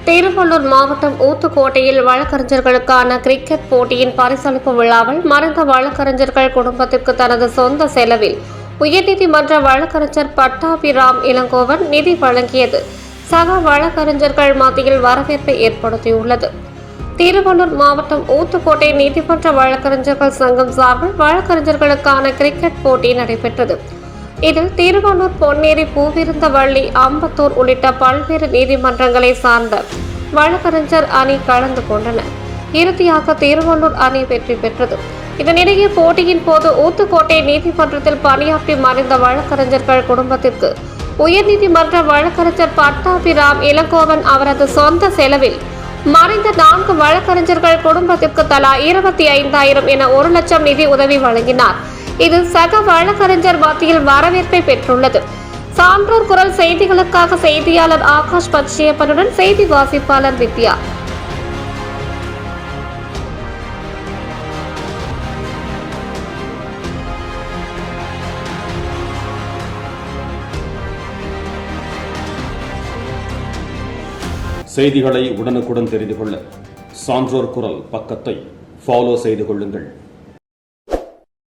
திருவள்ளூர் மாவட்டம் ஊத்துக்கோட்டையில் வழக்கறிஞர்களுக்கான கிரிக்கெட் போட்டியின் பரிசளிப்பு விழாவில் மறைந்த வழக்கறிஞர்கள் குடும்பத்திற்கு தனது சொந்த செலவில் உயர்நீதிமன்ற வழக்கறிஞர் பட்டாபிராம் இளங்கோவன் நிதி வழங்கியது சக வழக்கறிஞர்கள் மத்தியில் வரவேற்பை ஏற்படுத்தியுள்ளது. திருவள்ளூர் மாவட்டம் ஊத்துக்கோட்டை நீதிமன்ற வழக்கறிஞர்கள் சங்கம் சார்பில் வழக்கறிஞர்களுக்கான கிரிக்கெட் போட்டி நடைபெற்றது. இதில் திருவள்ளூர், பொன்னேரி, பூவிருந்தவள்ளி, அம்பத்தூர் உள்ளிட்ட பல்வேறு நீதிமன்றங்களை சார்ந்த வழக்கறிஞர் அணி கலந்து கொண்டனர். இறுதியாக திருவள்ளூர் அணி வெற்றி பெற்றது. இதனிடையே போட்டியின் போது ஊத்துக்கோட்டை நீதிமன்றத்தில் பணியாற்றி மறைந்த வழக்கறிஞர்கள் குடும்பத்திற்கு உயர்நீதிமன்ற வழக்கறிஞர் பட்டாபிராம் இளங்கோவன் அவரது சொந்த செலவில் மறைந்த 4 வழக்கறிஞர்கள் குடும்பத்திற்கு தலா 25,000 என 1 லட்சம் நிதி உதவி வழங்கினார். இது சக வழக்கறிஞர் மத்தியில் வரவேற்பை பெற்றுள்ளது. சான்றோர் குரல் செய்திகளுக்காக செய்தியாளர் ஆகாஷ் பச்சையப்பனுடன் செய்தி வாசிப்பாளர் வித்யா. செய்திகளை உடனுக்குடன் தெரிந்து கொள்ள சான்றோர் குரல் பக்கத்தை ஃபாலோ செய்து கொள்ளுங்கள்.